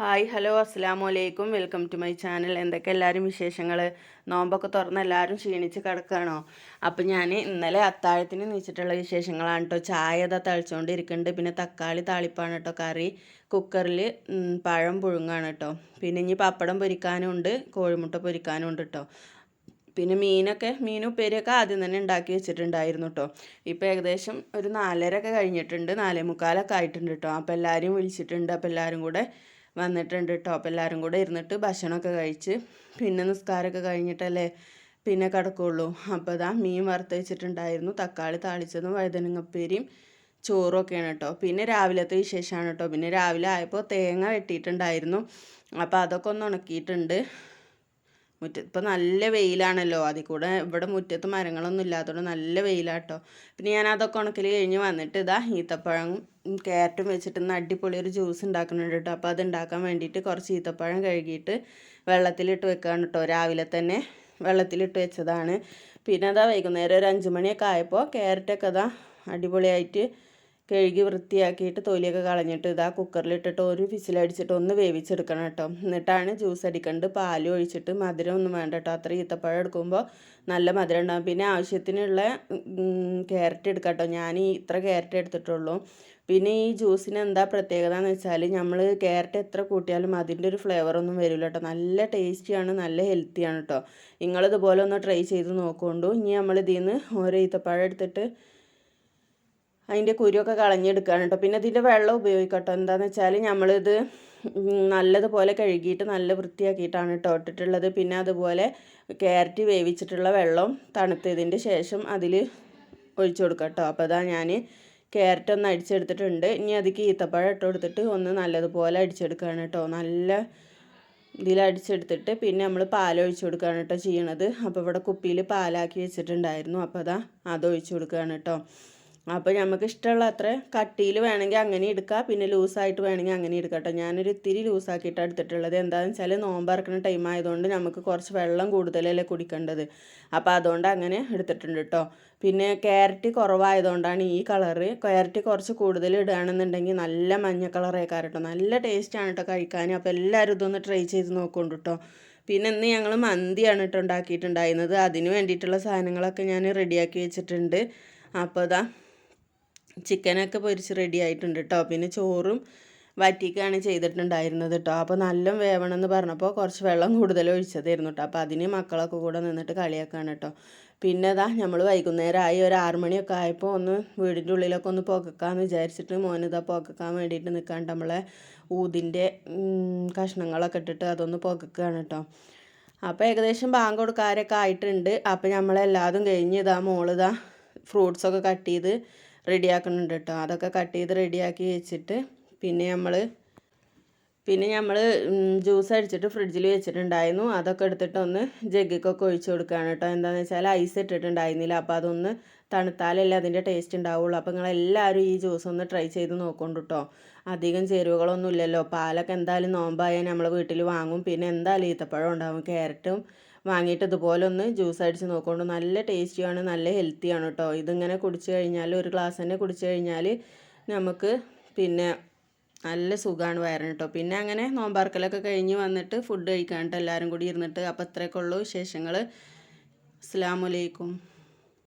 Hi hello അസ്സലാമു അലൈക്കും welcome to my channel. എന്തൊക്കെ എല്ലാവരും വിശേഷങ്ങൾ? നോമ്പൊക്കെ തുറന്ന് എല്ലാവരും ക്ഷീണിച്ച് കിടക്കുകയാണോ? അപ്പം ഞാൻ ഇന്നലെ അത്താഴത്തിന് നീച്ചിട്ടുള്ള വിശേഷങ്ങളാണ് കേട്ടോ. ചായ ഇതാ തളിച്ചുകൊണ്ടിരിക്കുന്നുണ്ട്. പിന്നെ തക്കാളി താളിപ്പാണ് കേട്ടോ കറി. കുക്കറിൽ പഴം പുഴുങ്ങാണ് കേട്ടോ. പിന്നെ ഇനി പപ്പടം പൊരിക്കാനും ഉണ്ട്, കോഴിമുട്ട പൊരിക്കാനും ഉണ്ട് കേട്ടോ. പിന്നെ മീൻ ഉപ്പേരിയൊക്കെ ആദ്യം തന്നെ ഉണ്ടാക്കി വെച്ചിട്ടുണ്ടായിരുന്നു കേട്ടോ. ഇപ്പോൾ ഏകദേശം ഒരു 4:30 ഒക്കെ കഴിഞ്ഞിട്ടുണ്ട്, 4:45 ആയിട്ടുണ്ട് കേട്ടോ. അപ്പോൾ എല്ലാവരും വിളിച്ചിട്ടുണ്ട്. അപ്പോൾ എല്ലാവരും കൂടെ വന്നിട്ടുണ്ട് കേട്ടോ. അപ്പോൾ എല്ലാവരും കൂടെ ഇരുന്നിട്ട് ഭക്ഷണമൊക്കെ കഴിച്ച് പിന്നെ നിസ്കാരമൊക്കെ കഴിഞ്ഞിട്ടല്ലേ പിന്നെ കിടക്കുള്ളൂ. അപ്പോൾ ഇതാ മീൻ വറുത്ത് വെച്ചിട്ടുണ്ടായിരുന്നു, തക്കാളി താളിച്ചതും വഴുതനങ്ങപ്പേരിയും ചോറൊക്കെയാണ് കേട്ടോ. പിന്നെ രാവിലത്തെ വിശേഷമാണ് കേട്ടോ. പിന്നെ രാവിലെ ആയപ്പോൾ തേങ്ങ വെട്ടിയിട്ടുണ്ടായിരുന്നു. അപ്പോൾ അതൊക്കെ ഒന്ന് ഉണക്കിയിട്ടുണ്ട്. ഇപ്പം നല്ല വെയിലാണല്ലോ, അതിൽ കൂടെ ഇവിടെ മുറ്റത്ത് മരങ്ങളൊന്നും ഇല്ലാത്തതുകൊണ്ട് നല്ല വെയിലാട്ടോ. പിന്നെ ഞാൻ അതൊക്കെ ഉണക്കൽ കഴിഞ്ഞ് വന്നിട്ട് ഇതാ ഈത്തപ്പഴം ക്യാരറ്റും വെച്ചിട്ട് ഇന്ന് അടിപൊളി ഒരു ജ്യൂസ് ഉണ്ടാക്കുന്നുണ്ട് കേട്ടോ. അപ്പോൾ അത് ഉണ്ടാക്കാൻ വേണ്ടിയിട്ട് കുറച്ച് ഈത്തപ്പഴം കഴുകിയിട്ട് വെള്ളത്തിലിട്ട് വെക്കുകയാണ് കേട്ടോ. രാവിലെ തന്നെ വെള്ളത്തിലിട്ട് വെച്ചതാണ്. പിന്നെ അതാ വൈകുന്നേരം ഒരു 5 മണിയൊക്കെ ആയപ്പോൾ ക്യാരറ്റൊക്കെ അതാ അടിപൊളിയായിട്ട് കഴുകി വൃത്തിയാക്കിയിട്ട് തൊലിയൊക്കെ കളഞ്ഞിട്ട് ഇതാ കുക്കറിലിട്ടിട്ട് ഒരു വിസിലടിച്ചിട്ട് ഒന്ന് വേവിച്ചെടുക്കണം കേട്ടോ. എന്നിട്ടാണ് ജ്യൂസ് അടിക്കേണ്ടത്. പാൽ ഒഴിച്ചിട്ട്, മധുരം ഒന്നും വേണ്ട കേട്ടോ. അത്ര ഈത്തപ്പഴം എടുക്കുമ്പോൾ നല്ല മധുരം ഉണ്ടാകും. പിന്നെ ആവശ്യത്തിനുള്ള ക്യാരറ്റ് എടുക്കാം കേട്ടോ. ഞാൻ ഇത്ര ക്യാരറ്റ് എടുത്തിട്ടുള്ളൂ. പിന്നെ ഈ ജ്യൂസിന് എന്താ പ്രത്യേകത എന്ന് വെച്ചാൽ നമ്മൾ ക്യാരറ്റ് എത്ര കൂട്ടിയാലും അതിൻ്റെ ഒരു ഫ്ലേവറൊന്നും വരില്ല കേട്ടോ. നല്ല ടേസ്റ്റിയാണ്, നല്ല ഹെൽത്തിയാണ് കേട്ടോ. നിങ്ങളിതുപോലെ ഒന്ന് ട്രൈ ചെയ്ത് നോക്കുകൊണ്ടു. ഇനി നമ്മൾ ഇതിൽ നിന്ന് ഓരോ ഈത്തപ്പഴം എടുത്തിട്ട് അതിൻ്റെ കുരുവൊക്കെ കളഞ്ഞെടുക്കുകയാണ് കേട്ടോ. പിന്നെ ഇതിൻ്റെ വെള്ളം ഉപയോഗിക്കട്ടോ. എന്താണെന്ന് വെച്ചാൽ നമ്മളിത് നല്ലതുപോലെ കഴുകിയിട്ട് നല്ല വൃത്തിയാക്കിയിട്ടാണ് കേട്ടോ ഇട്ടിട്ടുള്ളത്. പിന്നെ അതുപോലെ ക്യാരറ്റ് വേവിച്ചിട്ടുള്ള വെള്ളം തണുത്തതിൻ്റെ ശേഷം അതിൽ ഒഴിച്ചു കൊടുക്കാം കേട്ടോ. അപ്പോൾ അതാ ഞാൻ ക്യാരറ്റ് ഒന്ന് അടിച്ചെടുത്തിട്ടുണ്ട്. ഇനി അതിക്ക് ഈത്തപ്പഴം ഇട്ട് കൊടുത്തിട്ട് ഒന്ന് നല്ലതുപോലെ അടിച്ചെടുക്കുകയാണ് കേട്ടോ. നല്ല ഇതിൽ അടിച്ചെടുത്തിട്ട് പിന്നെ നമ്മൾ പാലൊഴിച്ച് കൊടുക്കുകയാണ് കേട്ടോ ചെയ്യണത്. അപ്പോൾ ഇവിടെ കുപ്പിയിൽ പാലാക്കി വെച്ചിട്ടുണ്ടായിരുന്നു. അപ്പോൾ അത് ഒഴിച്ച് കൊടുക്കുകയാണ് കേട്ടോ. അപ്പോൾ നമുക്ക് ഇഷ്ടമുള്ള അത്ര കട്ടിയിൽ വേണമെങ്കിൽ അങ്ങനെ എടുക്കുക, പിന്നെ ലൂസായിട്ട് വേണമെങ്കിൽ അങ്ങനെ എടുക്കാം കേട്ടോ. ഞാനൊരു ഇത്തിരി ലൂസാക്കിയിട്ടാണ് എടുത്തിട്ടുള്ളത്. എന്താണെന്ന് വെച്ചാൽ നോമ്പ് ഇറക്കുന്ന ടൈം ആയതുകൊണ്ട് നമുക്ക് കുറച്ച് വെള്ളം കൂടുതലല്ലേ കുടിക്കേണ്ടത്. അപ്പോൾ അതുകൊണ്ട് അങ്ങനെ എടുത്തിട്ടുണ്ട് കേട്ടോ. പിന്നെ ക്യാരറ്റ് കുറവായതുകൊണ്ടാണ് ഈ കളറ്. ക്യാരറ്റ് കുറച്ച് കൂടുതൽ ഇടുകയാണെന്നുണ്ടെങ്കിൽ നല്ല മഞ്ഞ കളറായിക്കാരം കേട്ടോ. നല്ല ടേസ്റ്റാണ് കേട്ടോ കഴിക്കാൻ. അപ്പോൾ എല്ലാവരും ഇതൊന്ന് ട്രൈ ചെയ്ത് നോക്കുന്നുണ്ട് കേട്ടോ. പിന്നെ ഇന്ന് ഞങ്ങൾ മന്തിയാണ് കേട്ടോ ഉണ്ടാക്കിയിട്ടുണ്ടായിരുന്നത്. അതിന് വേണ്ടിയിട്ടുള്ള സാധനങ്ങളൊക്കെ ഞാൻ റെഡിയാക്കി വെച്ചിട്ടുണ്ട്. അപ്പോൾ ഇതാ ചിക്കനൊക്കെ പൊരിച്ച് റെഡി ആയിട്ടുണ്ട് കേട്ടോ. പിന്നെ ചോറും വറ്റിക്കാണ് ചെയ്തിട്ടുണ്ടായിരുന്നത് കേട്ടോ. അപ്പോൾ നല്ല വേവണമെന്ന് പറഞ്ഞപ്പോൾ കുറച്ച് വെള്ളം കൂടുതൽ ഒഴിച്ചതായിരുന്നു കേട്ടോ. അപ്പോൾ അതിന് മക്കളൊക്കെ കൂടെ നിന്നിട്ട് കളിയാക്കാണ് കേട്ടോ. പിന്നെ ഇതാ നമ്മൾ വൈകുന്നേരമായി ഒരു 6 മണിയൊക്കെ ആയപ്പോൾ ഒന്ന് വീടിൻ്റെ ഉള്ളിലൊക്കെ ഒന്ന് പുകക്കാമെന്ന് വിചാരിച്ചിട്ട് മോനിതാ പുകക്കാൻ വേണ്ടിയിട്ട് നിൽക്കാണ്ട് നമ്മളെ ഊതിൻ്റെ കഷ്ണങ്ങളൊക്കെ ഇട്ടിട്ട് അതൊന്ന് പുകക്കുകയാണ് കേട്ടോ. അപ്പോൾ ഏകദേശം ബാങ്ക് കൊടുക്കാരൊക്കെ ആയിട്ടുണ്ട്. അപ്പോൾ നമ്മളെല്ലാതും കഴിഞ്ഞ് ഇതാ മോളിതാ ഫ്രൂട്ട്സൊക്കെ കട്ട് ചെയ്ത് റെഡിയാക്കുന്നുണ്ട് കേട്ടോ. അതൊക്കെ കട്ട് ചെയ്ത് റെഡിയാക്കി വെച്ചിട്ട് പിന്നെ നമ്മൾ ജ്യൂസ് അടിച്ചിട്ട് ഫ്രിഡ്ജിൽ വെച്ചിട്ടുണ്ടായിരുന്നു. അതൊക്കെ എടുത്തിട്ട് ഒന്ന് ജഗ്ഗിക്കൊക്കെ ഒഴിച്ച് കൊടുക്കുകയാണ് കേട്ടോ. എന്താണെന്ന് വെച്ചാൽ ഐസ് ഇട്ടിട്ടുണ്ടായിരുന്നില്ല. അപ്പോൾ അതൊന്ന് തണുത്താലല്ലേ അതിൻ്റെ ടേസ്റ്റ് ഉണ്ടാവുള്ളൂ. അപ്പോൾ നിങ്ങളെല്ലാവരും ഈ ജ്യൂസ് ഒന്ന് ട്രൈ ചെയ്ത് നോക്കൊണ്ട് കേട്ടോ. അധികം ചേരുവകളൊന്നും ഇല്ലല്ലോ. പാലൊക്കെ എന്തായാലും നോമ്പായാൽ നമ്മൾ വീട്ടിൽ വാങ്ങും. പിന്നെ എന്തായാലും ഈത്തപ്പഴം ഉണ്ടാവും. ക്യാരറ്റും വാങ്ങിയിട്ട് ഇതുപോലെ ഒന്ന് ജ്യൂസ് അടിച്ച് നോക്കൊണ്ട്. നല്ല ടേസ്റ്റിയാണ്, നല്ല ഹെൽത്തിയാണ് കേട്ടോ. ഇതിങ്ങനെ കുടിച്ച് കഴിഞ്ഞാൽ ഒരു ഗ്ലാസ് തന്നെ കുടിച്ച് കഴിഞ്ഞാൽ നമുക്ക് പിന്നെ നല്ല സുഖമാണ് വയറിന് കേട്ടോ. പിന്നെ അങ്ങനെ നോമ്പാർക്കലൊക്കെ കഴിഞ്ഞ് വന്നിട്ട് ഫുഡ് കഴിക്കാനിട്ട് എല്ലാവരും കൂടി ഇരുന്നിട്ട്. അപ്പോൾ അത്രയൊക്കെ ഉള്ളൂ വിശേഷങ്ങൾ. അസ്സലാമു അലൈക്കും.